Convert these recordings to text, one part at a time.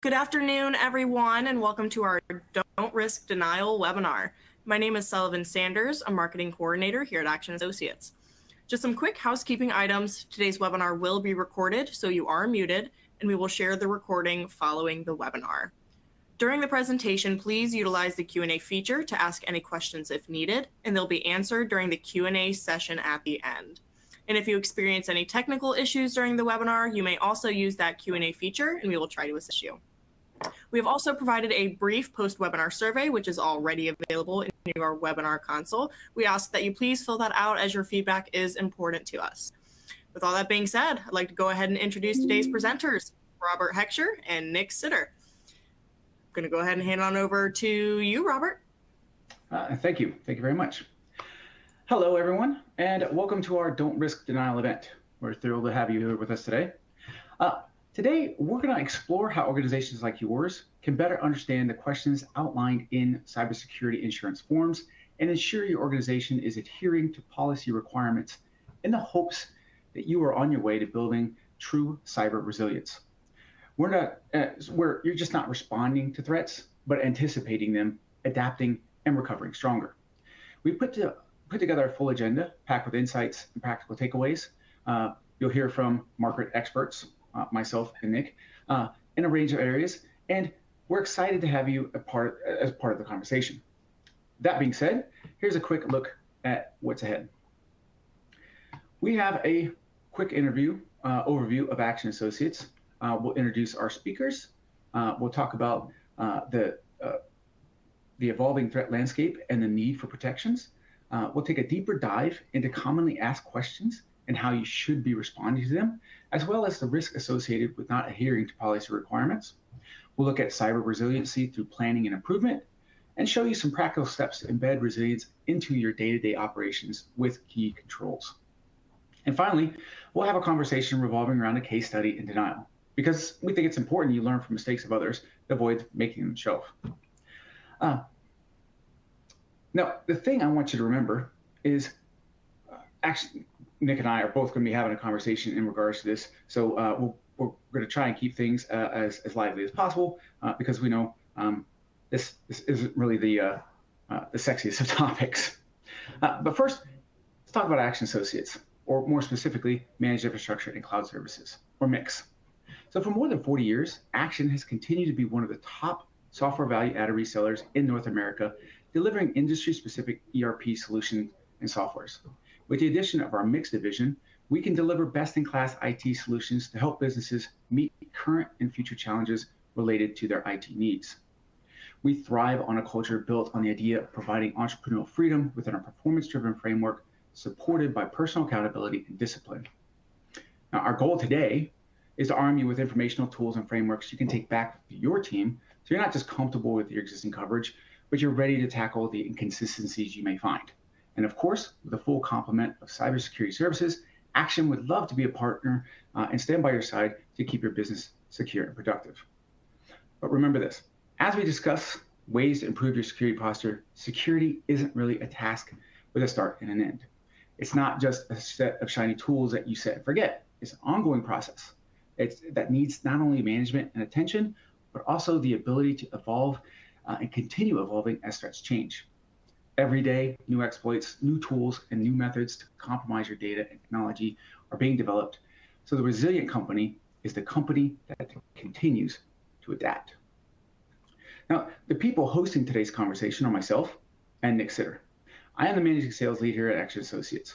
Good afternoon, everyone, and welcome to our Don't Risk Denial webinar. My name is Sullivan Sanders, a marketing coordinator here at Aktion Associates. Just some quick housekeeping items. Today's webinar will be recorded, so you are muted, and we will share the recording following the webinar. During the presentation, please utilize the Q&A feature to ask any questions if needed, and they'll be answered during the Q&A session at the end. And if you experience any technical issues during the webinar, you may also use that Q&A feature, and we will try to assist you. We have also provided a brief post-webinar survey, which is already available in your webinar console. We ask that you please fill that out as your feedback is important to us. With all that being said, I'd like to go ahead and introduce today's presenters, Robert Heckscher and Nick Sitter. I'm going to go ahead and hand it on over to you, Robert. Thank you. Thank you very much. Hello, everyone, and welcome to our Don't Risk Denial event. We're thrilled to have you here with us today. Today, we're going to explore how organizations like yours can better understand the questions outlined in cybersecurity insurance forms and ensure your organization is adhering to policy requirements in the hopes that you are on your way to building true cyber resilience. You're just not responding to threats, but anticipating them, adapting, and recovering stronger. We put together a full agenda packed with insights and practical takeaways. You'll hear from market experts, myself and Nick, in a range of areas, and we're excited to have you as part of the conversation. That being said, here's a quick look at what's ahead. We have a quick overview of Aktion Associates. We'll introduce our speakers. We'll talk about the evolving threat landscape and the need for protections. We'll take a deeper dive into commonly asked questions and how you should be responding to them, as well as the risk associated with not adhering to policy requirements. We'll look at cyber resiliency through planning and improvement, and show you some practical steps to embed resilience into your day-to-day operations with key controls. And finally, we'll have a conversation revolving around a case study in denial, because we think it's important you learn from mistakes of others to avoid making them show. Now, the thing I want you to remember is, actually, Nick and I are both going to be having a conversation in regards to this. So we're going to try and keep things as lively as possible because we know this isn't really the sexiest of topics. But first, let's talk about Aktion Associates, or more specifically, Managed Infrastructure and Cloud Services, or MICS. So for more than 40 years, Aktion has continued to be one of the top software value-added resellers in North America, delivering industry-specific ERP solutions and softwares. With the addition of our MICS division, we can deliver best-in-class IT solutions to help businesses meet current and future challenges related to their IT needs. We thrive on a culture built on the idea of providing entrepreneurial freedom within a performance-driven framework supported by personal accountability and discipline. Now, our goal today is to arm you with informational tools and frameworks you can take back to your team, so you're not just comfortable with your existing coverage, but you're ready to tackle the inconsistencies you may find. And of course, with a full complement of cybersecurity services, Aktion would love to be a partner and stand by your side to keep your business secure and productive. But remember this, as we discuss ways to improve your security posture, security isn't really a task with a start and an end. It's not just a set of shiny tools that you set and forget. It's an ongoing process that needs not only management and attention, but also the ability to evolve and continue evolving as threats change. Every day, new exploits, new tools, and new methods to compromise your data and technology are being developed. So the resilient company is the company that continues to adapt. Now, the people hosting today's conversation are myself and Nick Sitter. I am the managing sales lead here at Aktion Associates.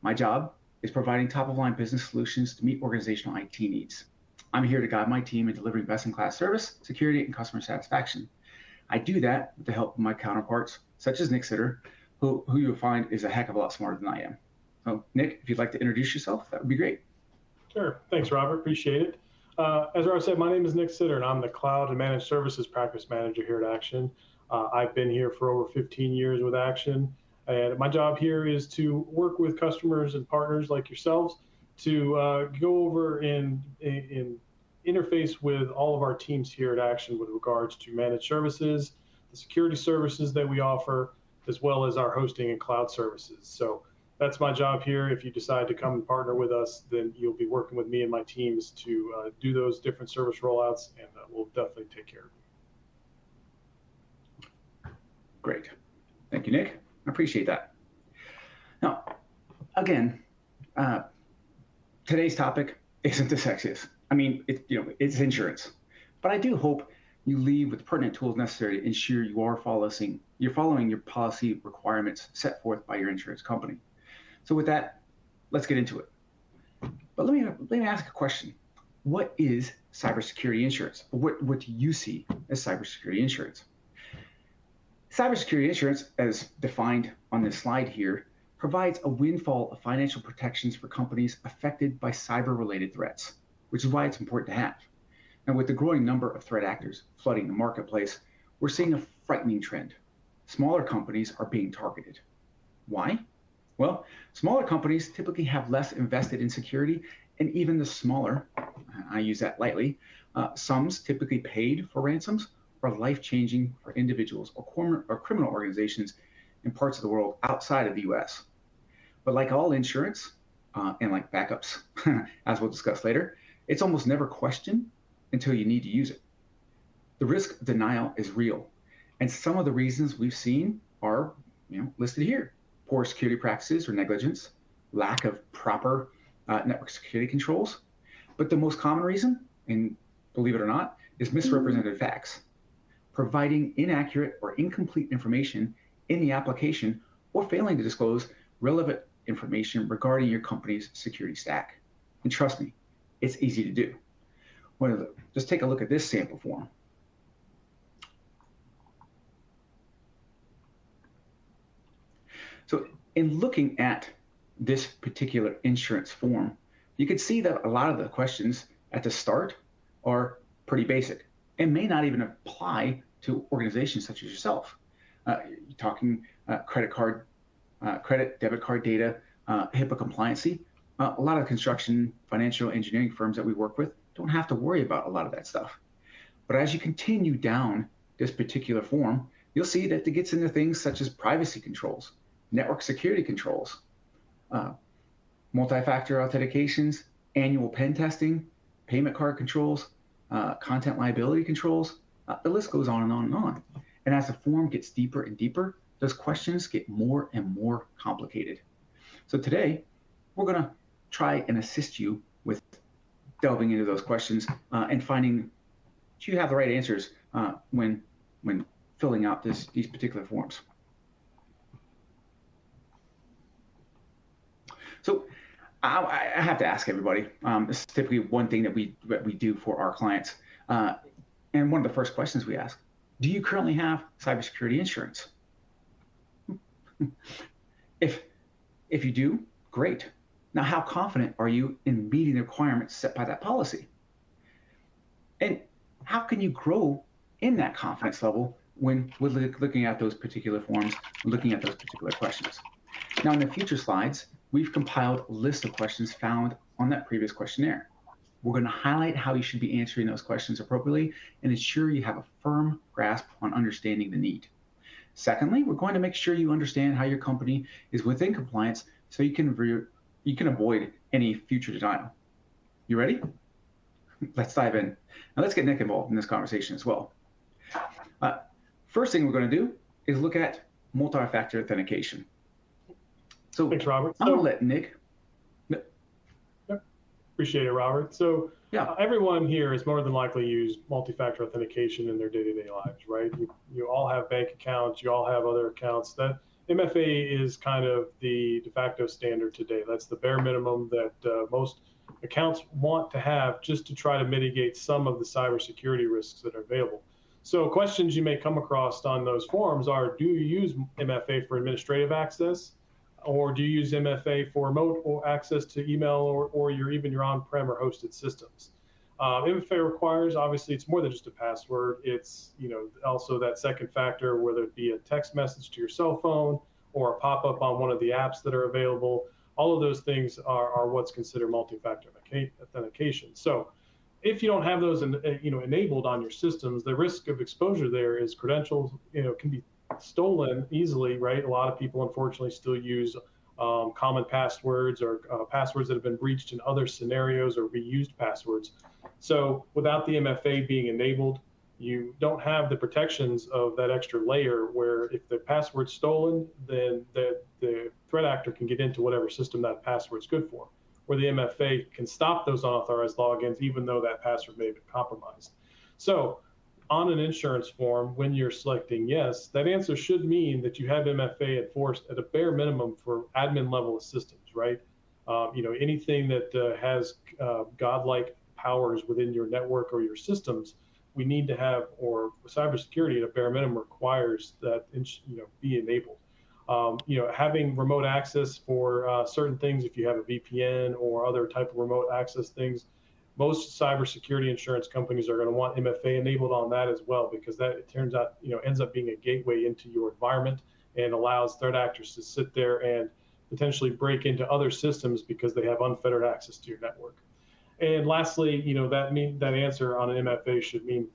My job is providing top-of-line business solutions to meet organizational IT needs. I'm here to guide my team in delivering best-in-class service, security, and customer satisfaction. I do that with the help of my counterparts, such as Nick Sitter, who you'll find is a heck of a lot smarter than I am. So, Nick, if you'd like to introduce yourself, that would be great. Sure. Thanks, Robert. Appreciate it. As Robert said, my name is Nick Sitter, and I'm the Cloud and Managed Services Practice Manager here at Aktion. I've been here for over 15 years with Aktion, and my job here is to work with customers and partners like yourselves to go over and interface with all of our teams here at Aktion with regards to managed services, the security services that we offer, as well as our hosting and cloud services. So that's my job here. If you decide to come and partner with us, then you'll be working with me and my teams to do those different service rollouts, and we'll definitely take care of you. Great. Thank you, Nick. I appreciate that. Now, again, today's topic isn't the sexiest. I mean, it's insurance, but I do hope you leave with the pertinent tools necessary to ensure you're following your policy requirements set forth by your insurance company. So with that, let's get into it. But let me ask a question. What is cybersecurity insurance? What do you see as cybersecurity insurance? Cybersecurity insurance, as defined on this slide here, provides a windfall of financial protections for companies affected by cyber-related threats, which is why it's important to have. And with the growing number of threat actors flooding the marketplace, we're seeing a frightening trend. Smaller companies are being targeted. Why? Well, smaller companies typically have less invested in security, and even the smaller, I use that lightly, sums typically paid for ransoms are life-changing for individuals or criminal organizations in parts of the world outside of the US. But like all insurance, and like backups, as we'll discuss later, it's almost never questioned until you need to use it. The risk of denial is real, and some of the reasons we've seen are listed here. Poor security practices or negligence, lack of proper network security controls. But the most common reason, and believe it or not, is misrepresented facts, providing inaccurate or incomplete information in the application or failing to disclose relevant information regarding your company's security stack. And trust me, it's easy to do. Just take a look at this sample form. So in looking at this particular insurance form, you can see that a lot of the questions at the start are pretty basic and may not even apply to organizations such as yourself. You're talking credit, debit card data, HIPAA compliancy. A lot of construction, financial engineering firms that we work with don't have to worry about a lot of that stuff. But as you continue down this particular form, you'll see that it gets into things such as privacy controls, network security controls, multi-factor authentications, annual pen testing, payment card controls, content liability controls. The list goes on and on and on. And as the form gets deeper and deeper, those questions get more and more complicated. So today, we're going to try and assist you with delving into those questions and finding that you have the right answers when filling out these particular forms. So I have to ask everybody, this is typically one thing that we do for our clients. And one of the first questions we ask, do you currently have cybersecurity insurance? If you do, great. Now, how confident are you in meeting the requirements set by that policy? And how can you grow in that confidence level when we're looking at those particular forms, looking at those particular questions? Now, in the future slides, we've compiled a list of questions found on that previous questionnaire. We're going to highlight how you should be answering those questions appropriately and ensure you have a firm grasp on understanding the need. Secondly, we're going to make sure you understand how your company is within compliance so you can avoid any future denial. You ready? Let's dive in. Now let's get Nick involved in this conversation as well. First thing we're going to do is look at multi-factor authentication. So thanks, Robert. I'm going to let Nick. Appreciate it, Robert. So yeah, everyone here has more than likely used multi-factor authentication in their day-to-day lives, right? You all have bank accounts, you all have other accounts. That MFA is kind of the de facto standard today. That's the bare minimum that most accounts want to have just to try to mitigate some of the cybersecurity risks that are available. So questions you may come across on those forms are, do you use MFA for administrative access? Or do you use MFA for remote or access to email or even your on-prem or hosted systems? MFA requires, obviously, it's more than just a password. It's also that second factor, whether it be a text message to your cell phone or a pop-up on one of the apps that are available. All of those things are what's considered multi-factor authentication. So if you don't have those enabled on your systems, the risk of exposure there is credentials can be stolen easily, right? A lot of people unfortunately still use common passwords or passwords that have been breached in other scenarios or reused passwords. So without the MFA being enabled, you don't have the protections of that extra layer where if the password's stolen, then the threat actor can get into whatever system that password's good for, where the MFA can stop those unauthorized logins even though that password may have been compromised. So on an insurance form, when you're selecting yes, that answer should mean that you have MFA enforced at a bare minimum for admin level systems, right? Anything that has godlike powers within your network or your systems, we need to have, or cybersecurity at a bare minimum requires that be enabled. Having remote access for certain things, if you have a VPN or other type of remote access things, most cybersecurity insurance companies are going to want MFA enabled on that as well, because that, it turns out, ends up being a gateway into your environment and allows threat actors to sit there and potentially break into other systems because they have unfettered access to your network. And lastly, that answer on an MFA should mean,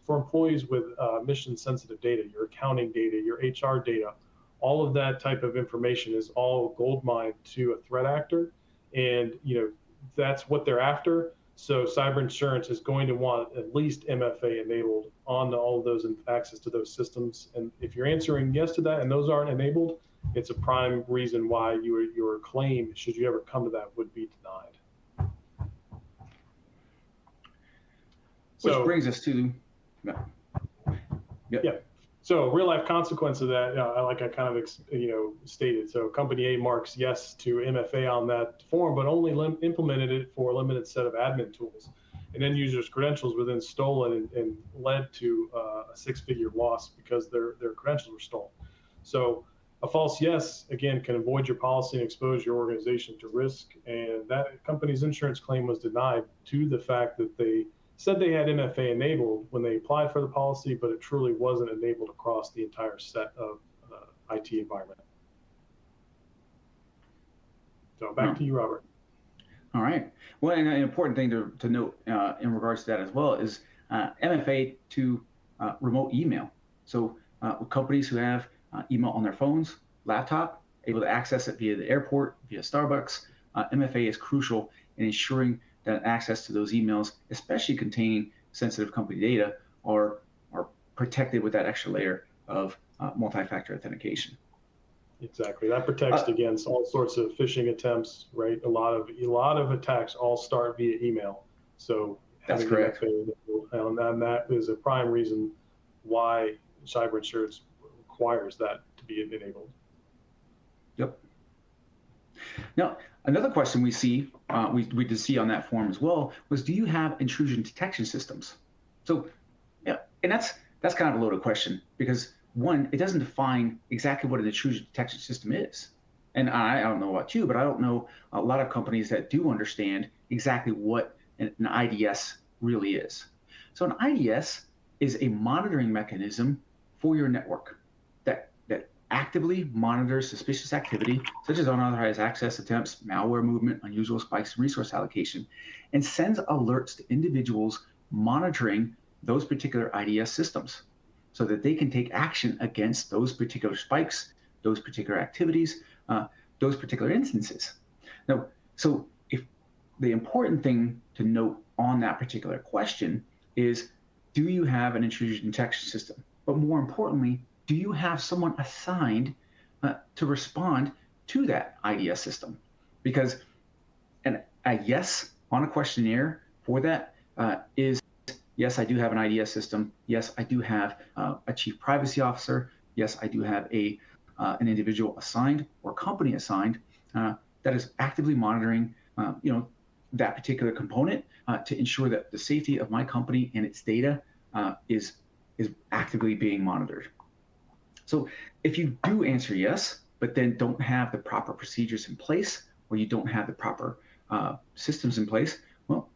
for employees with mission-sensitive data, your accounting data, your HR data, all of that type of information is all goldmine to a threat actor, and that's what they're after. So cyber insurance is going to want at least MFA enabled on all of those and access to those systems. And if you're answering yes to that and those aren't enabled, it's a prime reason why your claim, should you ever come to that, would be denied. Which brings us to, yeah. So real life consequence of that, like I kind of stated. So company A marks yes to MFA on that form, but only implemented it for a limited set of admin tools, and end users' credentials were then stolen and led to a six-figure loss because their credentials were stolen. So a false yes, again, can avoid your policy and expose your organization to risk. And that company's insurance claim was denied to the fact that they said they had MFA enabled when they applied for the policy, but it truly wasn't enabled across the entire set of IT environment. So back to you, Robert. All right. Well, and an important thing to note in regards to that as well is MFA to remote email. So companies who have email on their phones, laptop, able to access it via the airport, via Starbucks, MFA is crucial in ensuring that access to those emails, especially containing sensitive company data, are protected with that extra layer of multi-factor authentication. Exactly. That protects against all sorts of phishing attempts, right? A lot of attacks all start via email. So that's correct. And that is a prime reason why cyber insurance requires that to be enabled. Yep. Now, another question we see, we did see on that form as well, was do you have intrusion detection systems? So, yeah, and that's kind of a loaded question because one, it doesn't define exactly what an intrusion detection system is. And I don't know about you, but I don't know a lot of companies that do understand exactly what an IDS really is. So an IDS is a monitoring mechanism for your network that actively monitors suspicious activity, such as unauthorized access attempts, malware movement, unusual spikes in resource allocation, and sends alerts to individuals monitoring those particular IDS systems so that they can take action against those particular spikes, those particular activities, those particular instances. Now, so if the important thing to note on that particular question is, do you have an intrusion detection system? But more importantly, do you have someone assigned to respond to that IDS system? Because a yes on a questionnaire for that is, yes, I do have an IDS system. Yes, I do have a chief privacy officer. Yes, I do have an individual assigned or company assigned that is actively monitoring that particular component to ensure that the safety of my company and its data is actively being monitored. So if you do answer yes, but then don't have the proper procedures in place, or you don't have the proper systems in place, well,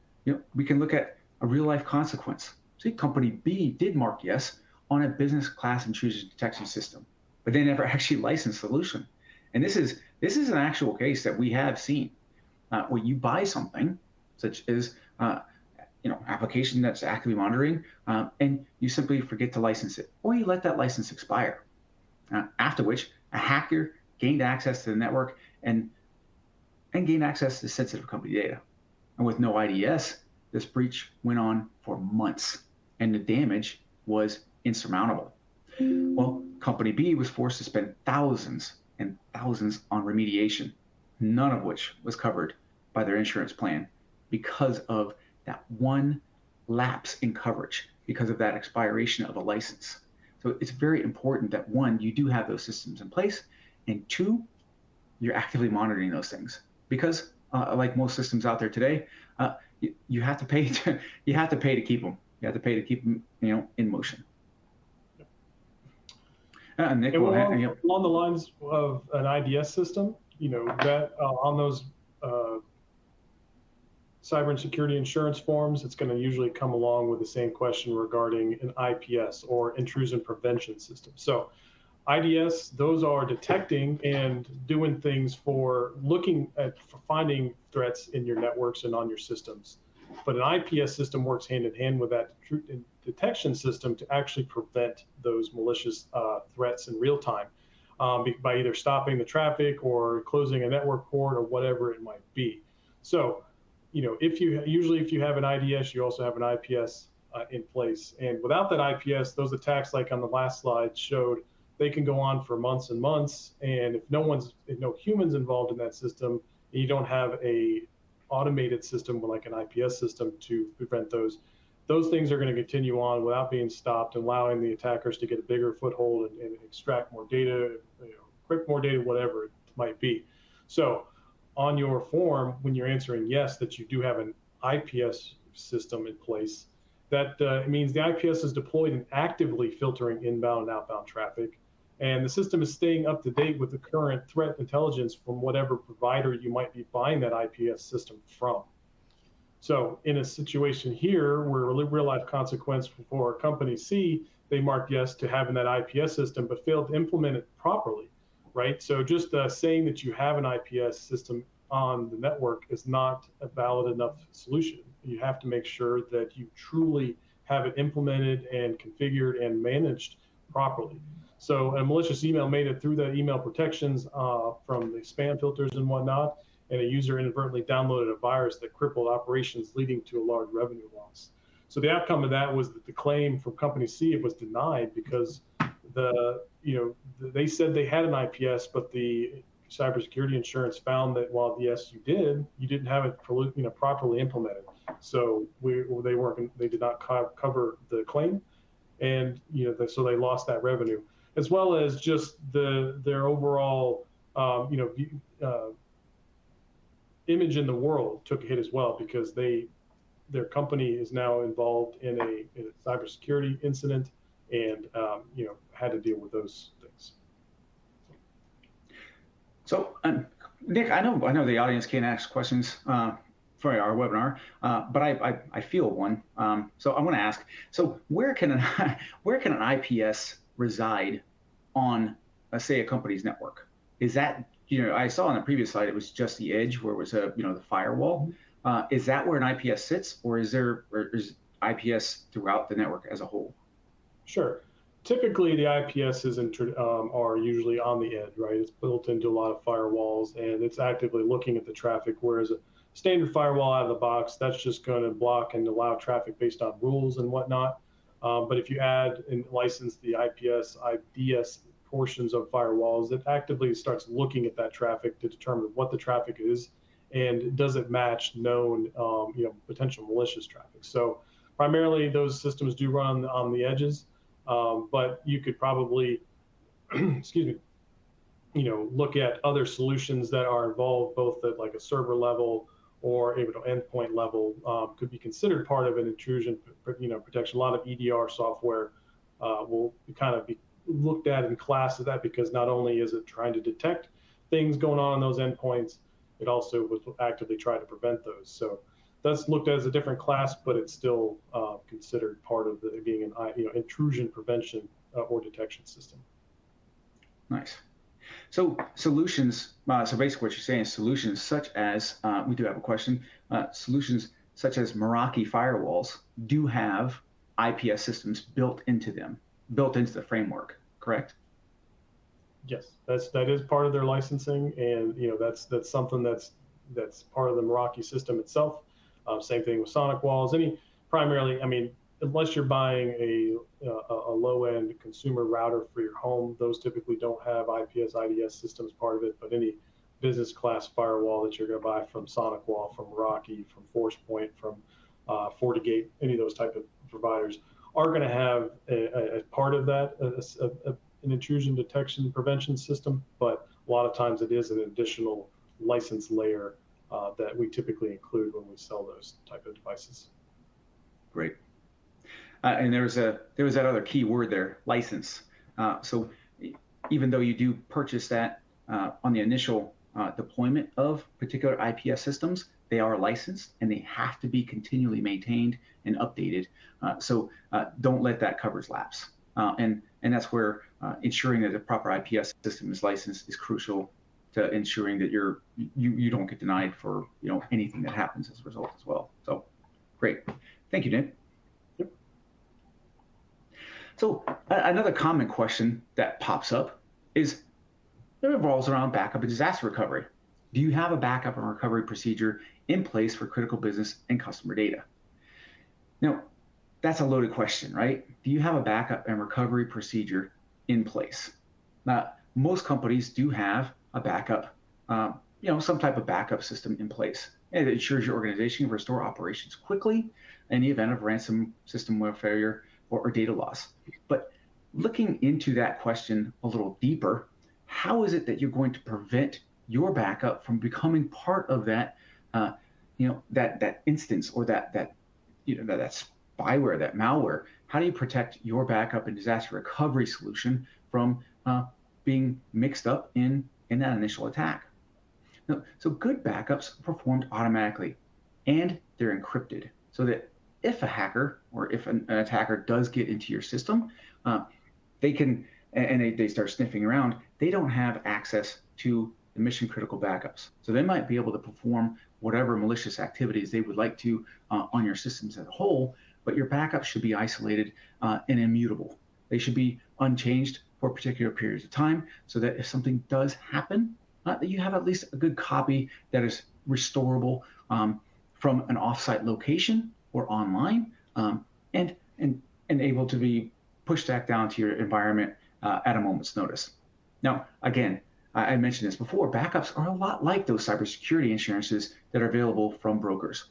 we can look at a real life consequence. See, company B did mark yes on a business class intrusion detection system, but they never actually licensed the solution. And this is an actual case that we have seen where you buy something such as application that's actively monitoring, and you simply forget to license it, or you let that license expire. After which, a hacker gained access to the network and gained access to sensitive company data. And with no IDS, this breach went on for months, and the damage was insurmountable. Well, Company B was forced to spend thousands and thousands on remediation, none of which was covered by their insurance plan because of that one lapse in coverage, because of that expiration of a license. So it's very important that, one, you do have those systems in place, and two, you're actively monitoring those things. Because like most systems out there today, you have to pay to keep them. You have to pay to keep them, in motion. Nick, along the lines of an IDS system, that on those cyber and security insurance forms, it's going to usually come along with the same question regarding an IPS, or intrusion prevention system. So IDS, those are detecting and doing things for finding threats in your networks and on your systems. But an IPS system works hand in hand with that detection system to actually prevent those malicious threats in real time by either stopping the traffic or closing a network port or whatever it might be. So, if you have an IDS, you also have an IPS in place. And without that IPS, those attacks, like on the last slide showed, they can go on for months and months. And if no humans involved in that system, and you don't have a automated system like an IPS system to prevent those things are going to continue on without being stopped, allowing the attackers to get a bigger foothold and extract more data, encrypt more data, whatever it might be. So on your form, when you're answering yes, that you do have an IPS system in place, that means the IPS is deployed and actively filtering inbound and outbound traffic. And the system is staying up to date with the current threat intelligence from whatever provider you might be buying that IPS system from. So in a situation here where real life consequence for company C, they marked yes to having that IPS system, but failed to implement it properly, right? So just saying that you have an IPS system on the network is not a valid enough solution. You have to make sure that you truly have it implemented and configured and managed properly. So a malicious email made it through the email protections from the spam filters and whatnot, and a user inadvertently downloaded a virus that crippled operations, leading to a large revenue loss. So the outcome of that was that the claim from Company C was denied because they said they had an IPS, but the cybersecurity insurance found that while yes, you didn't have it properly implemented. So they did not cover the claim, and so they lost that revenue, as well as just their overall image in the world took a hit as well, because their company is now involved in a cybersecurity incident and had to deal with those things. So Nick, I know the audience can't ask questions for our webinar, but I feel one. So I want to ask, so where can an IPS reside on, let's say, a company's network? Is that, I saw on the previous slide, it was just the edge where it was the firewall. Is that where an IPS sits, or is IPS throughout the network as a whole? Sure. Typically, the IPSs are usually on the edge, right? It's built into a lot of firewalls, and it's actively looking at the traffic, whereas a standard firewall out of the box, that's just going to block and allow traffic based on rules and whatnot. But if you add and license the IPS, IDS portions of firewalls, it actively starts looking at that traffic to determine what the traffic is and does it match known potential malicious traffic. So primarily those systems do run on the edges, but you could probably look at other solutions that are involved both at like a server level or even endpoint level, could be considered part of an intrusion protection. A lot of EDR software will kind of be looked at in class of that, because not only is it trying to detect things going on those endpoints, it also would actively try to prevent those. So that's looked at as a different class, but it's still considered part of being an intrusion prevention or detection system. Nice. So solutions, so basically what you're saying is solutions such as, we do have a question, solutions such as Meraki firewalls do have IPS systems built into them, built into the framework, correct? Yes, that is part of their licensing, and that's something that's part of the Meraki system itself. Same thing with Sonic walls. Primarily, I mean, unless you're buying a low-end consumer router for your home, those typically don't have IPS IDS systems part of it. But any business class firewall that you're going to buy from Sonic Wall, from Meraki, from ForcePoint, from FortiGate, any of those type of providers are going to have a part of that, an intrusion detection prevention system, but a lot of times it is an additional license layer that we typically include when we sell those type of devices. Great. And there was that other key word there, license. So even though you do purchase that on the initial deployment of particular IPS systems, they are licensed and they have to be continually maintained and updated. So don't let that coverage lapse. And that's where ensuring that the proper IPS system is licensed is crucial to ensuring that you don't get denied for anything that happens as a result as well. So great, thank you, Nick. Yep. So another common question that pops up is it revolves around backup and disaster recovery. Do you have a backup and recovery procedure in place for critical business and customer data? Now, that's a loaded question, right? Do you have a backup and recovery procedure in place? Now, most companies do have a backup, some type of backup system in place. And it ensures your organization can restore operations quickly in the event of ransom system failure or data loss. But looking into that question a little deeper, how is it that you're going to prevent your backup from becoming part of that, that instance or that spyware, that malware? How do you protect your backup and disaster recovery solution from being mixed up in that initial attack? Now, so good backups are performed automatically, and they're encrypted, so that if a hacker or if an attacker does get into your system, they can, and they start sniffing around, they don't have access to the mission critical backups. So they might be able to perform whatever malicious activities they would like to on your systems as a whole, but your backups should be isolated and immutable. They should be unchanged for particular periods of time, so that if something does happen, that you have at least a good copy that is restorable from an offsite location or online, and able to be pushed back down to your environment at a moment's notice. Now, again, I mentioned this before, backups are a lot like those cybersecurity insurances that are available from brokers.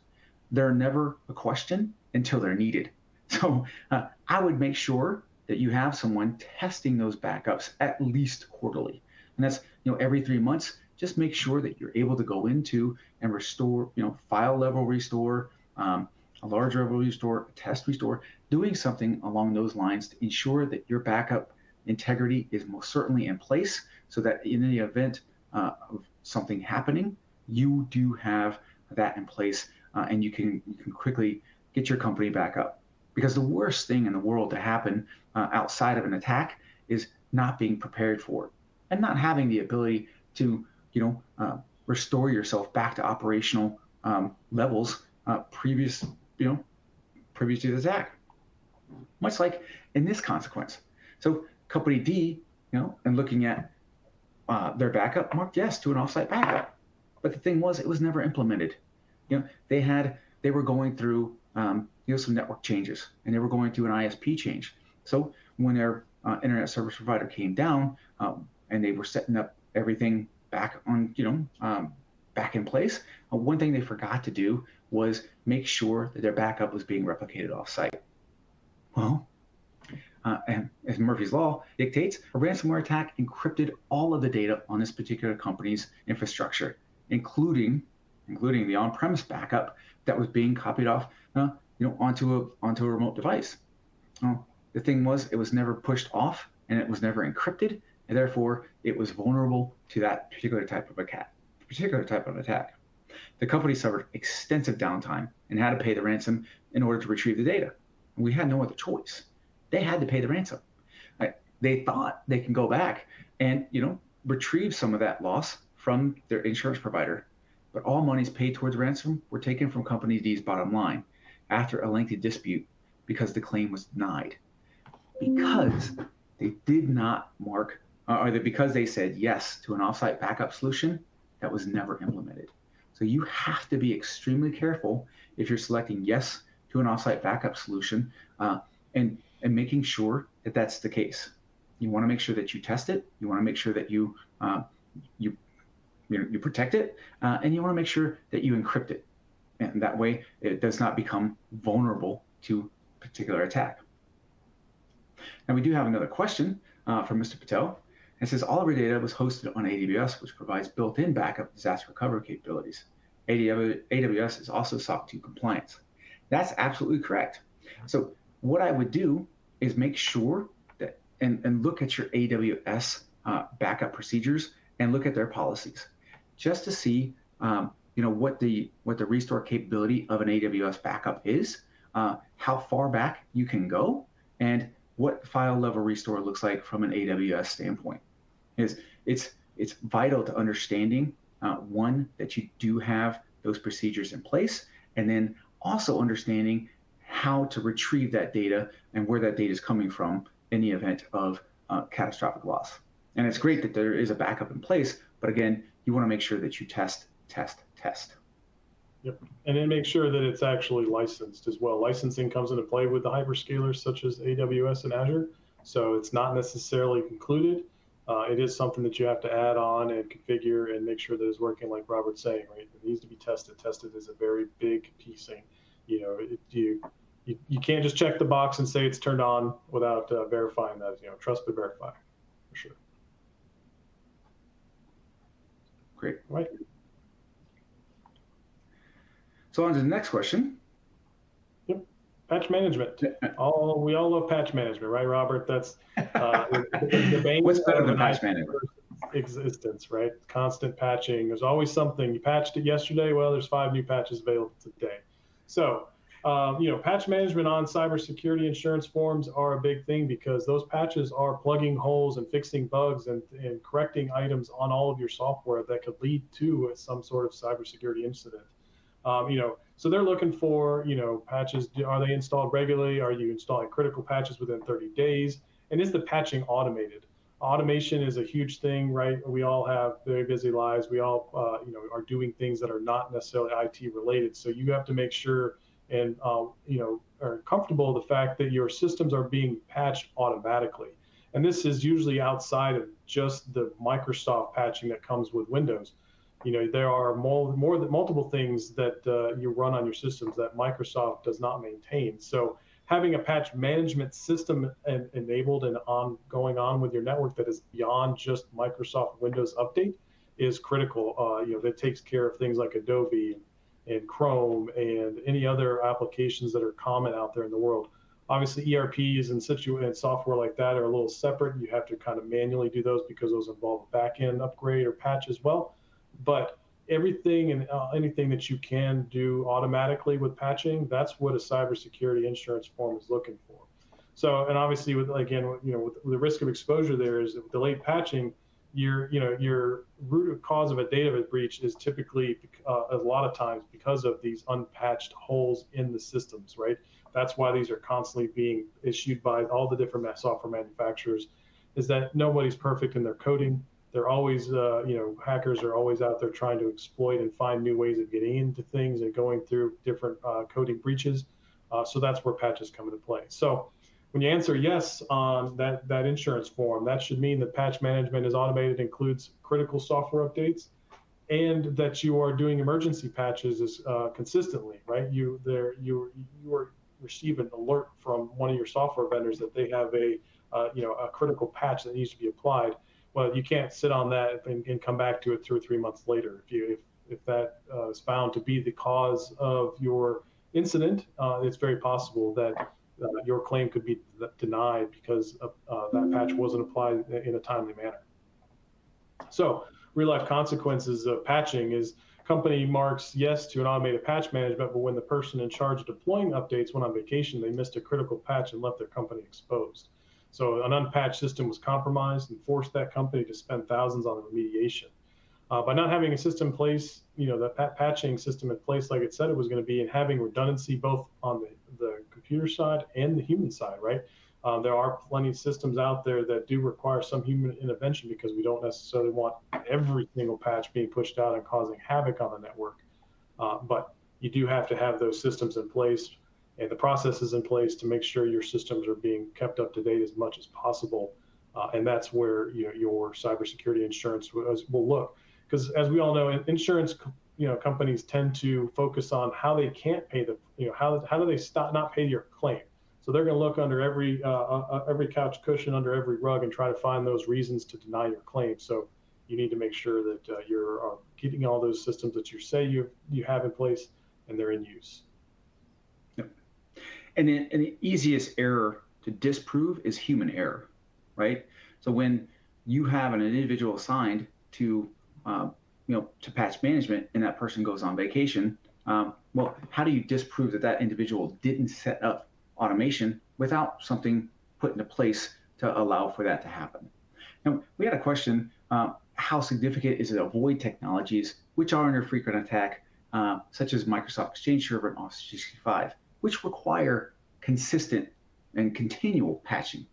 They're never a question until they're needed. So I would make sure that you have someone testing those backups at least quarterly. And that's every 3 months. Just make sure that you're able to go into and restore, file level restore, a large level restore, a test restore, doing something along those lines to ensure that your backup integrity is most certainly in place, so that in the event of something happening, you do have that in place, and you can quickly get your company back up. Because the worst thing in the world to happen outside of an attack is not being prepared for it and not having the ability to restore yourself back to operational levels previous to the attack. Much like in this consequence. So company D, and looking at their backup, marked yes to an offsite backup. But the thing was, it was never implemented. They were going through some network changes, and they were going through an ISP change. So when their internet service provider came down, and they were setting up everything back on, back in place, one thing they forgot to do was make sure that their backup was being replicated offsite. Well, and as Murphy's Law dictates, a ransomware attack encrypted all of the data on this particular company's infrastructure, including the on-premise backup that was being copied off, onto a remote device. The thing was, it was never pushed off, and it was never encrypted, and therefore it was vulnerable to that particular type of attack. The company suffered extensive downtime and had to pay the ransom in order to retrieve the data. We had no other choice. They had to pay the ransom. They thought they can go back and retrieve some of that loss from their insurance provider, but all monies paid towards ransom were taken from Company D's bottom line after a lengthy dispute because the claim was denied, because they did not mark or that because they said yes to an offsite backup solution, that was never implemented. So you have to be extremely careful if you're selecting yes to an offsite backup solution, and making sure that that's the case. You want to make sure that you test it. You want to make sure that you protect it, and you want to make sure that you encrypt it, and that way it does not become vulnerable to a particular attack. Now we do have another question from Mr. Patel. It says all of our data was hosted on AWS, which provides built-in backup disaster recovery capabilities. AWS is also SOC 2 compliant. That's absolutely correct. So what I would do is make sure that and look at your AWS backup procedures and look at their policies, just to see what the restore capability of an AWS backup is, how far back you can go, and what file level restore looks like from an AWS standpoint. It's vital to understanding one, that you do have those procedures in place, and then also understanding how to retrieve that data and where that data is coming from in the event of catastrophic loss. And it's great that there is a backup in place, but again, you want to make sure that you test. Yep, and then make sure that it's actually licensed as well. Licensing comes into play with the hyperscalers such as AWS and Azure, so it's not necessarily concluded. It is something that you have to add on and configure and make sure that it's working, like Robert's saying, right? It needs to be tested. Tested is a very big piecing. You can't just check the box and say it's turned on without verifying that. Trust but verify, for sure. Great. Right. So on to the next question. Yep. Patch management. We all love patch management, right, Robert? That's the bane What's better than patch management? Existence, right? Constant patching. There's always something. You patched it yesterday. Well, there's 5 new patches available today. So, patch management on cybersecurity insurance forms are a big thing, because those patches are plugging holes and fixing bugs and correcting items on all of your software that could lead to some sort of cybersecurity incident. So they're looking for, patches. Are they installed regularly? Are you installing critical patches within 30 days? And is the patching automated? Automation is a huge thing, right? We all have very busy lives. We all, are doing things that are not necessarily IT related. So you have to make sure and, are comfortable with the fact that your systems are being patched automatically. And this is usually outside of just the Microsoft patching that comes with Windows. There are multiple things that you run on your systems that Microsoft does not maintain. So having a patch management system enabled and going on with your network that is beyond just Microsoft Windows Update is critical. That takes care of things like Adobe and Chrome and any other applications that are common out there in the world. Obviously, ERPs and software like that are a little separate. You have to kind of manually do those because those involve a back-end upgrade or patch as well. But everything and anything that you can do automatically with patching, that's what a cybersecurity insurance form is looking for. So, and obviously, with the risk of exposure, there is delayed patching. Your root cause of a data breach is typically a lot of times because of these unpatched holes in the systems, right? That's why these are constantly being issued by all the different software manufacturers. Is that nobody's perfect in their coding. They're always, hackers are always out there trying to exploit and find new ways of getting into things and going through different coding breaches. So that's where patches come into play. So when you answer yes on that insurance form, that should mean that patch management is automated, includes critical software updates, and that you are doing emergency patches consistently, right? You receive an alert from one of your software vendors that they have a critical patch that needs to be applied. Well, you can't sit on that and come back to it 2 or 3 months later. If that is found to be the cause of your incident, it's very possible that your claim could be denied because that patch wasn't applied in a timely manner. So real life consequences of patching is company marks yes to an automated patch management, but when the person in charge of deploying updates went on vacation, they missed a critical patch and left their company exposed. So an unpatched system was compromised and forced that company to spend thousands on remediation. By not having a system in place, that patching system in place, like it said it was going to be, and having redundancy both on the computer side and the human side, right? There are plenty of systems out there that do require some human intervention because we don't necessarily want every single patch being pushed out and causing havoc on the network. But you do have to have those systems in place and the processes in place to make sure your systems are being kept up to date as much as possible. And that's where your cybersecurity insurance will look. Because as we all know, insurance companies tend to focus on how they can't pay how do they not pay your claim. So they're going to look under every couch cushion, under every rug, and try to find those reasons to deny your claim. So you need to make sure that you're getting all those systems that you say you have in place and they're in use. Yep. And the easiest error to disprove is human error, right? So when you have an individual assigned to to patch management and that person goes on vacation, well, how do you disprove that individual didn't set up automation without something put into place to allow for that to happen? Now, we had a question, how significant is it to avoid technologies which are under frequent attack, such as Microsoft Exchange Server and Office 365, which require consistent and continual patching?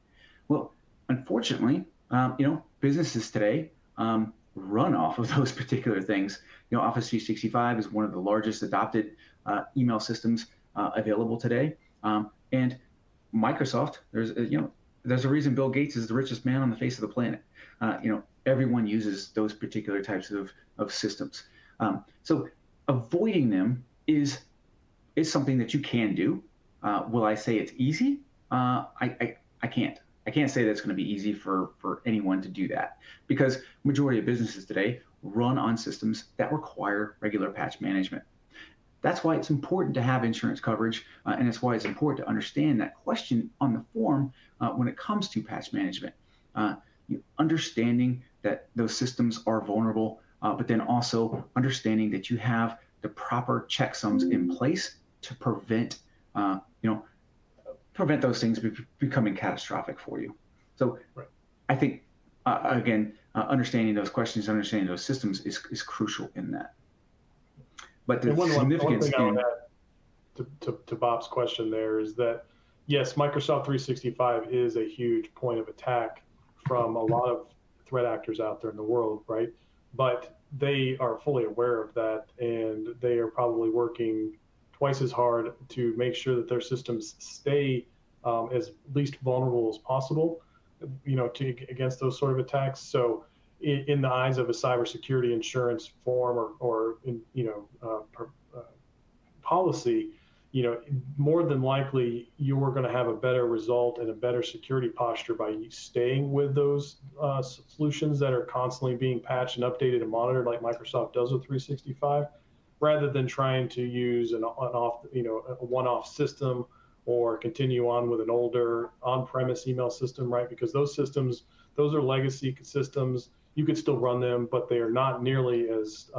Well, unfortunately, businesses today run off of those particular things. Office 365 is one of the largest adopted email systems available today. And Microsoft, there's a reason Bill Gates is the richest man on the face of the planet. Everyone uses those particular types of systems. So avoiding them is something that you can do. Will I say it's easy? I can't. I can't say that's going to be easy for anyone to do that, because majority of businesses today run on systems that require regular patch management. That's why it's important to have insurance coverage, and it's why it's important to understand that question on the form when it comes to patch management. Understanding that those systems are vulnerable, but then also understanding that you have the proper checksums in place to prevent those things becoming catastrophic for you. So right. I think, again, understanding those questions, understanding those systems is crucial in that. But the significance one thing I would add to Bob's question there is that, yes, Microsoft 365 is a huge point of attack from a lot of threat actors out there in the world, right? But they are fully aware of that, and they are probably working twice as hard to make sure that their systems stay as least vulnerable as possible, against those sort of attacks. So in the eyes of a cybersecurity insurance form or policy, more than likely you're going to have a better result and a better security posture by staying with those solutions that are constantly being patched and updated and monitored, like Microsoft does with 365, rather than trying to use a one-off system or continue on with an older on-premise email system, right? Because those systems, those are legacy systems. You could still run them, but they are not nearly as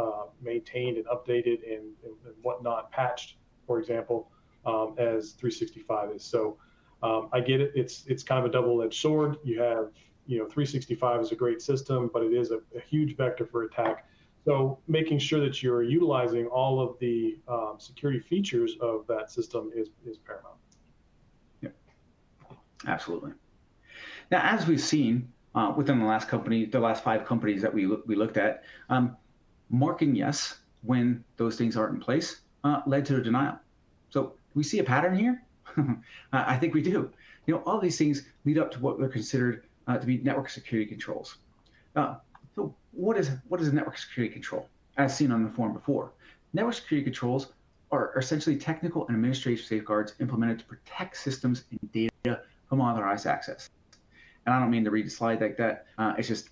maintained and updated and whatnot, patched, for example, as 365 is. So I get it. It's kind of a double-edged sword. You have, 365 is a great system, but it is a huge vector for attack. So making sure that you're utilizing all of the security features of that system is paramount. Yep, absolutely. Now, as we've seen within the last 5 companies that we looked at, marking yes when those things aren't in place led to a denial. So do we see a pattern here? I think we do. All these things lead up to what they're considered to be network security controls. So what is a network security control? As seen on the form before, network security controls are essentially technical and administrative safeguards implemented to protect systems and data from unauthorized access. And I don't mean to read a slide like that. It's just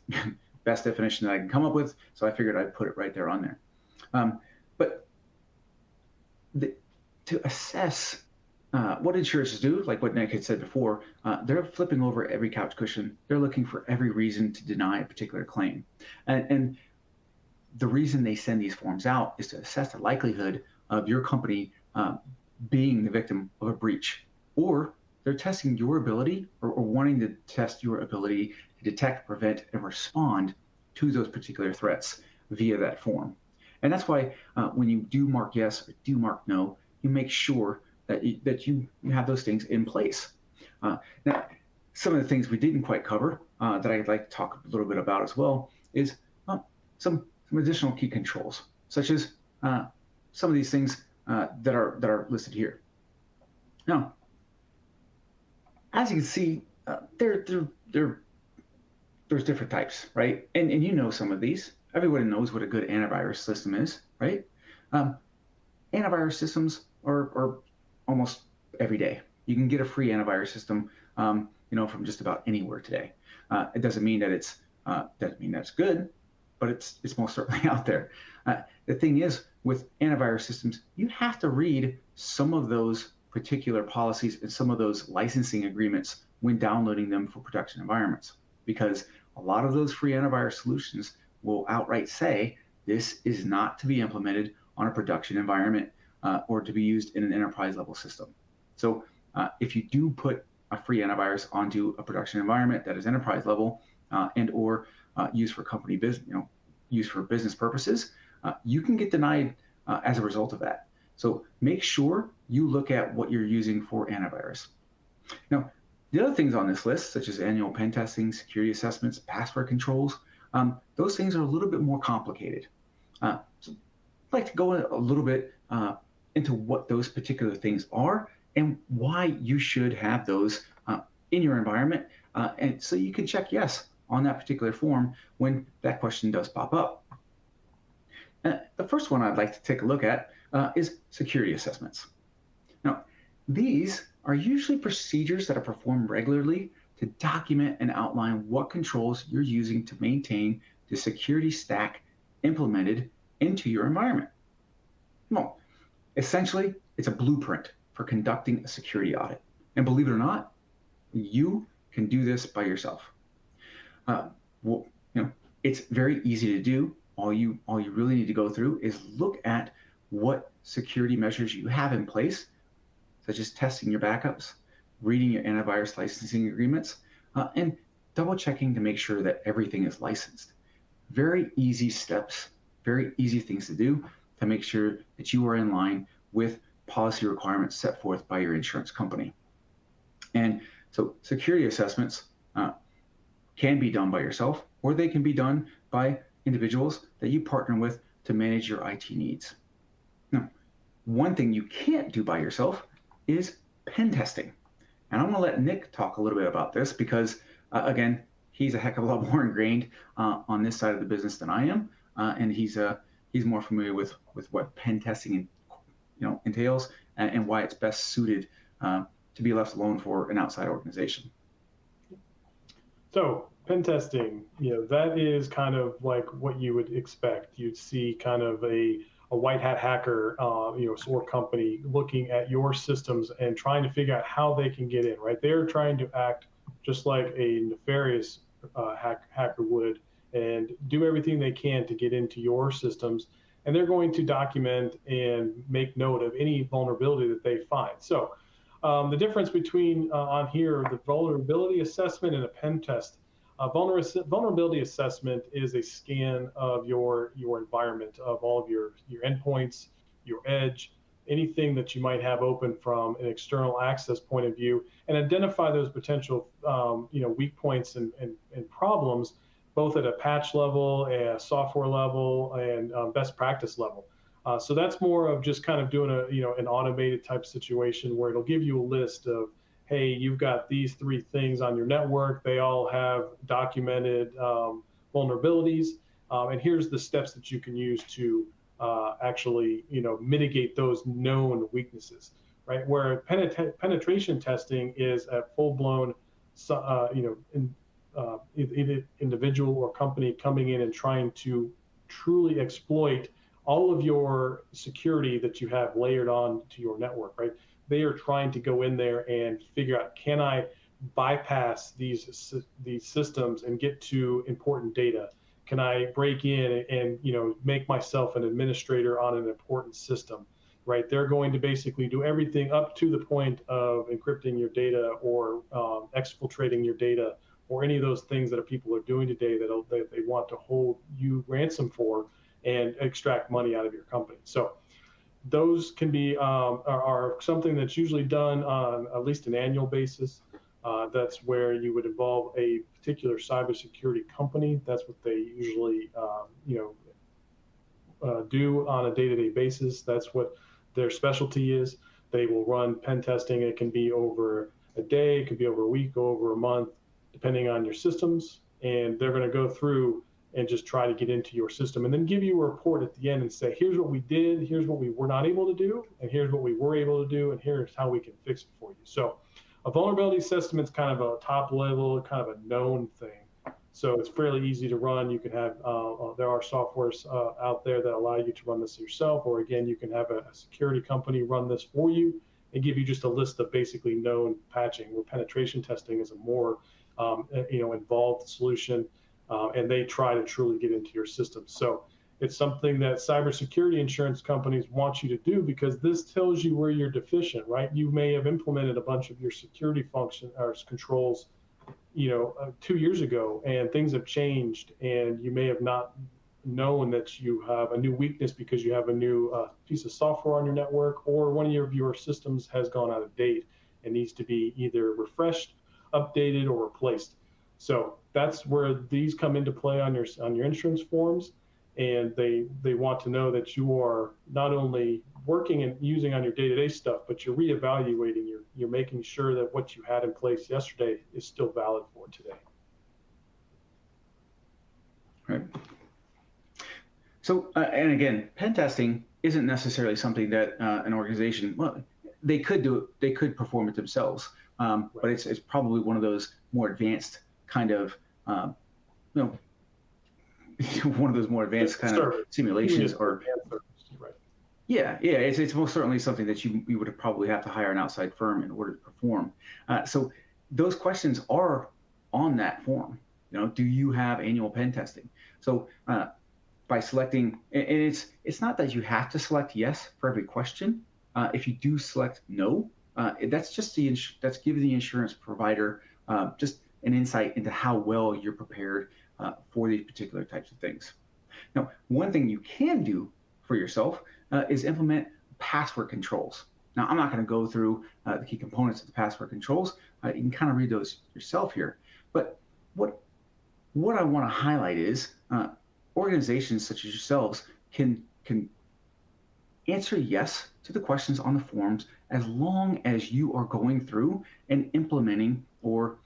best definition that I can come up with. So I figured I'd put it right there on there. But to assess what insurers do, like what Nick had said before, they're flipping over every couch cushion. They're looking for every reason to deny a particular claim. And the reason they send these forms out is to assess the likelihood of your company being the victim of a breach, or they're testing your ability or wanting to test your ability to detect, prevent, and respond to those particular threats via that form. And that's why when you do mark yes or do mark no, you make sure that you have those things in place. Now, some of the things we didn't quite cover that I'd like to talk a little bit about as well is some additional key controls, such as some of these things that are listed here. Now, as you can see, there's different types, right? And you know some of these. Everybody knows what a good antivirus system is, right? Antivirus systems are almost every day. You can get a free antivirus system, from just about anywhere today. It doesn't mean that it's good, but it's most certainly out there. The thing is, with antivirus systems, you have to read some of those particular policies and some of those licensing agreements when downloading them for production environments, because a lot of those free antivirus solutions will outright say this is not to be implemented on a production environment or to be used in an enterprise level system. So if you do put a free antivirus onto a production environment that is enterprise level and or used for company business, used for business purposes, you can get denied as a result of that. So make sure you look at what you're using for antivirus. Now, the other things on this list, such as annual pen testing, security assessments, password controls, those things are a little bit more complicated. So I'd like to go a little bit into what those particular things are and why you should have those in your environment. And so you can check yes on that particular form when that question does pop up. The first one I'd like to take a look at is security assessments. Now, these are usually procedures that are performed regularly to document and outline what controls you're using to maintain the security stack implemented into your environment. Well, essentially, it's a blueprint for conducting a security audit. And believe it or not, you can do this by yourself. It's very easy to do. All you really need to go through is look at what security measures you have in place, such as testing your backups, reading your antivirus licensing agreements, and double checking to make sure that everything is licensed. Very easy steps, very easy things to do to make sure that you are in line with policy requirements set forth by your insurance company. And so security assessments can be done by yourself, or they can be done by individuals that you partner with to manage your IT needs. Now, one thing you can't do by yourself is pen testing. And I'm going to let Nick talk a little bit about this because, again, he's a heck of a lot more ingrained on this side of the business than I am, and he's more familiar with what pen testing entails and why it's best suited to be left alone for an outside organization. So pen testing, that is kind of like what you would expect. You'd see kind of a white hat hacker, or company looking at your systems and trying to figure out how they can get in, right? They're trying to act just like a nefarious hacker would and do everything they can to get into your systems. And they're going to document and make note of any vulnerability that they find. So the difference between on here, the vulnerability assessment and a pen test. Vulnerability assessment is a scan of your environment, of all of your endpoints, your edge, anything that you might have open from an external access point of view, and identify those potential weak points and problems, both at a patch level, a software level, and best practice level. So that's more of just kind of doing an automated type situation where it'll give you a list of, hey, you've got these 3 things on your network. They all have documented vulnerabilities, and here's the steps that you can use to actually, mitigate those known weaknesses, right? Where penetration testing is a full-blown, individual or company coming in and trying to truly exploit all of your security that you have layered on to your network, right? They are trying to go in there and figure out, can I bypass these systems and get to important data? Can I break in and make myself an administrator on an important system, right? They're going to basically do everything up to the point of encrypting your data or exfiltrating your data, or any of those things that people are doing today that they want to hold you ransom for and extract money out of your company. So those can be are something that's usually done on at least an annual basis. That's where you would involve a particular cybersecurity company. That's what they usually, do on a day-to-day basis. That's what their specialty is. They will run pen testing. It can be over a day, it could be over a week, or over a month, depending on your systems. And they're going to go through and just try to get into your system and then give you a report at the end and say, here's what we did, here's what we were not able to do, and here's what we were able to do, and here's how we can fix it for you. So a vulnerability assessment is kind of a top level, kind of a known thing. So it's fairly easy to run. You can have, there are softwares out there that allow you to run this yourself, or again, you can have a security company run this for you and give you just a list of basically known patching, where penetration testing is a more involved solution, and they try to truly get into your system. So it's something that cybersecurity insurance companies want you to do, because this tells you where you're deficient, right? You may have implemented a bunch of your security function or controls 2 years ago, and things have changed, and you may have not known that you have a new weakness because you have a new piece of software on your network, or one of your systems has gone out of date and needs to be either refreshed, updated, or replaced. So that's where these come into play on your insurance forms, and they want to know that you are not only working and using on your day-to-day stuff, but you're reevaluating, you're making sure that what you had in place yesterday is still valid for today. Right. So, and again, pen testing isn't necessarily something that an organization, well, they could do it, they could perform it themselves, but it's probably one of those more advanced kind of, one of those more advanced kind of simulations, or yeah, it's most certainly something that you would probably have to hire an outside firm in order to perform. So those questions are on that form. Do you have annual pen testing? So by selecting, and it's not that you have to select yes for every question. If you do select no, that's just that's giving the insurance provider just an insight into how well you're prepared for these particular types of things. Now, one thing you can do for yourself is implement password controls. Now, I'm not going to go through the key components of the password controls. You can kind of read those yourself here. But what I want to highlight is organizations such as yourselves can answer yes to the questions on the forms as long as you are going through and implementing or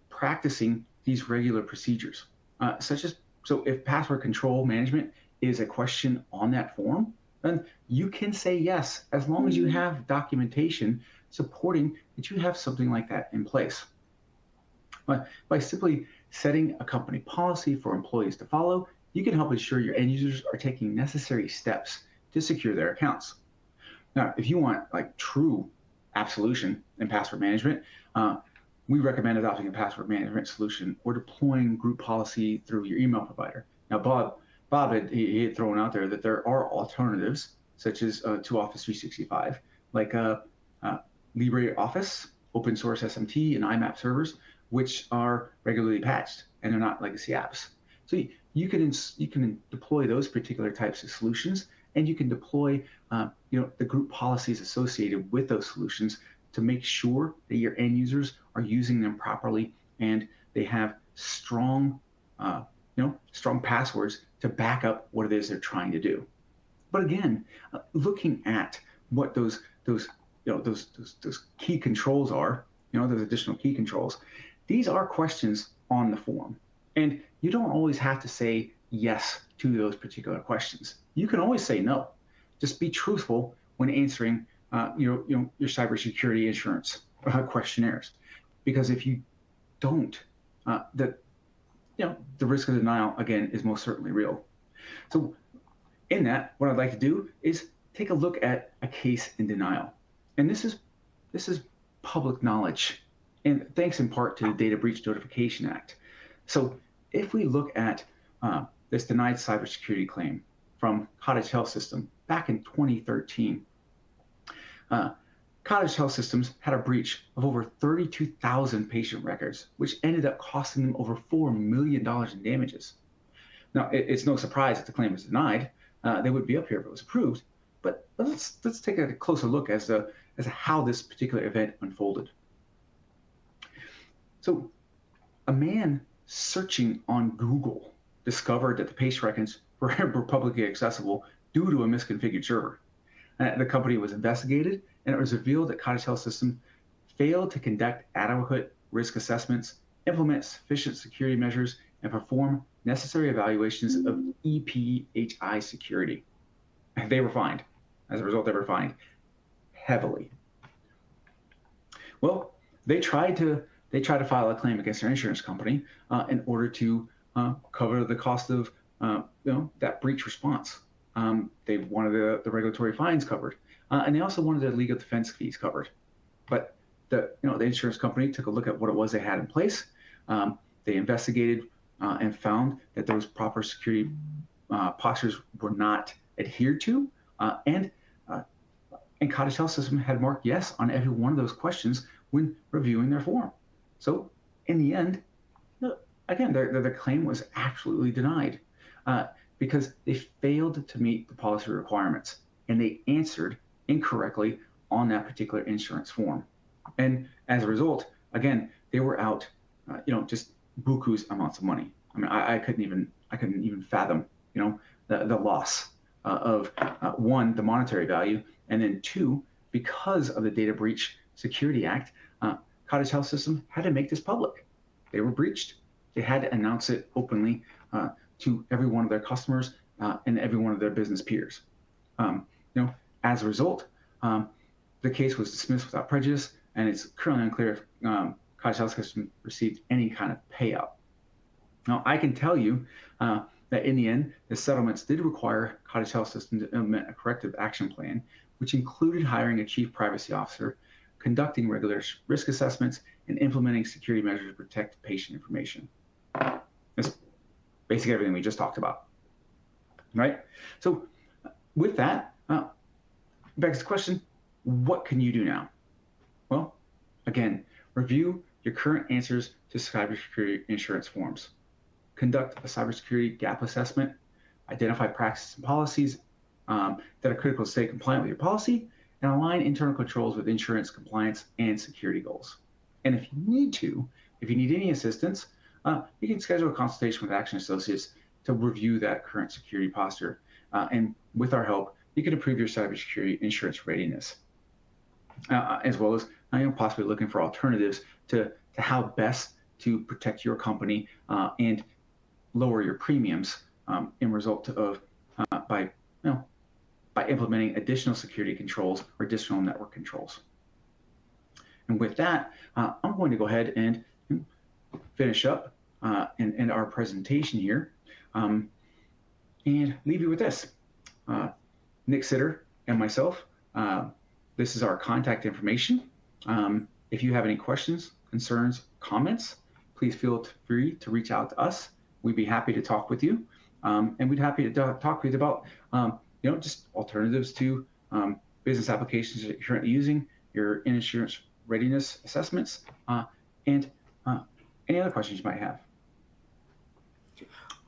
practicing these regular procedures, such as, so if password control management is a question on that form, then you can say yes as long as you have documentation supporting that you have something like that in place. But by simply setting a company policy for employees to follow, you can help ensure your end users are taking necessary steps to secure their accounts. Now, if you want like true absolution in password management, we recommend adopting a password management solution or deploying group policy through your email provider. Now, Bob had thrown out there that there are alternatives, such as to Office 365, like LibreOffice, open source SMT, and IMAP servers, which are regularly patched and they're not legacy apps. So you can deploy those particular types of solutions, and you can deploy the group policies associated with those solutions to make sure that your end users are using them properly and they have strong passwords to back up what it is they're trying to do. But again, looking at what those key controls are, those additional key controls, these are questions on the form, and you don't always have to say yes to those particular questions. You can always say no. Just be truthful when answering your cybersecurity insurance questionnaires, because if you don't, the risk of denial again is most certainly real. So in that, what I'd like to do is take a look at a case in denial, and this is public knowledge, and thanks in part to the Data Breach Notification Act. So if we look at this denied cybersecurity claim from Cottage Health System back in 2013, Cottage Health Systems had a breach of over 32,000 patient records, which ended up costing them over $4 million in damages. Now, it's no surprise that the claim was denied. They would be up here if it was approved. But let's take a closer look as to how this particular event unfolded. So a man searching on Google discovered that the patient records were publicly accessible due to a misconfigured server. The company was investigated, and it was revealed that Cottage Health System failed to conduct adequate risk assessments, implement sufficient security measures, and perform necessary evaluations of EPHI security. They were fined. As a result, they were fined heavily. Well, they tried to file a claim against their insurance company in order to cover the cost of that breach response. They wanted the regulatory fines covered, and they also wanted the legal defense fees covered. But the insurance company took a look at what it was they had in place. They investigated and found that those proper security postures were not adhered to, and Cottage Health System had marked yes on every one of those questions when reviewing their form. So in the end, again, their claim was absolutely denied because they failed to meet the policy requirements, and they answered incorrectly on that particular insurance form. And as a result, again, they were out, just buku's amounts of money. I mean, I couldn't even fathom, the loss of one, the monetary value, and then two, because of the Data Breach Security Act, Cottage Health System had to make this public. They were breached. They had to announce it openly to every one of their customers and every one of their business peers. As a result, the case was dismissed without prejudice, and it's currently unclear if Cottage Health System received any kind of payout. Now, I can tell you that in the end, the settlements did require Cottage Health System to implement a corrective action plan, which included hiring a chief privacy officer, conducting regular risk assessments, and implementing security measures to protect patient information. That's basically everything we just talked about, right? So with that, begs the question, what can you do now? Well, again, review your current answers to cybersecurity insurance forms. Conduct a cybersecurity gap assessment, identify practices and policies that are critical to stay compliant with your policy, and align internal controls with insurance compliance and security goals. And if you need any assistance, you can schedule a consultation with Aktion Associates to review that current security posture. And with our help, you can improve your cybersecurity insurance readiness, as well as possibly looking for alternatives to how best to protect your company and lower your premiums in result of by implementing additional security controls or additional network controls. And with that, I'm going to go ahead and finish up in our presentation here and leave you with this. Nick Sitter and myself, this is our contact information. If you have any questions, concerns, comments, please feel free to reach out to us. We'd be happy to talk with you. And we'd be happy to talk with you about just alternatives to business applications that you're currently using, your insurance readiness assessments, and any other questions you might have.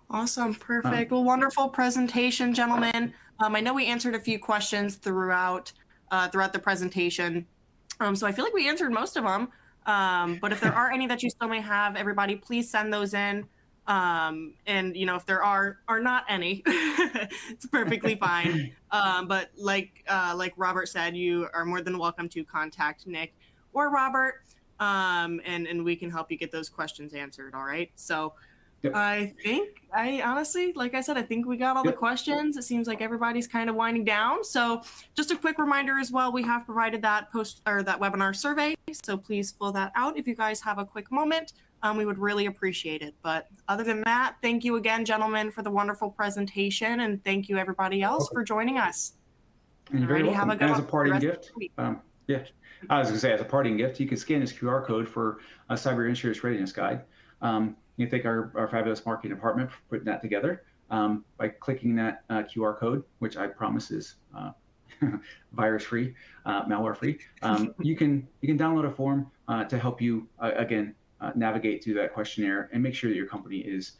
Awesome, perfect. Well, wonderful presentation, gentlemen. I know we answered a few questions throughout the presentation, so I feel like we answered most of them. But if there are any that you still may have, everybody, please send those in. And if there are not any, it's perfectly fine. But like Robert said, you are more than welcome to contact Nick or Robert, and we can help you get those questions answered. All right. So yep. I honestly, like I said, I think we got all the questions. It seems like everybody's kind of winding down. So just a quick reminder as well, we have provided that that webinar survey. So please fill that out if you guys have a quick moment. We would really appreciate it. But other than that, thank you again, gentlemen, for the wonderful presentation. And thank you, everybody else, for joining us. And you're very welcome. And as a parting gift, I was going to say, as a parting gift, you can scan this QR code for a cyber insurance readiness guide. You thank our fabulous marketing department for putting that together by clicking that QR code, which I promise is virus-free, malware-free. You can download a form to help you again navigate through that questionnaire and make sure that your company is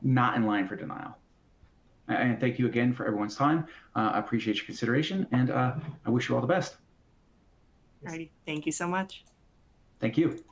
not in line for denial. And thank you again for everyone's time. I appreciate your consideration, and I wish you all the best. Alrighty, thank you so much. Thank you.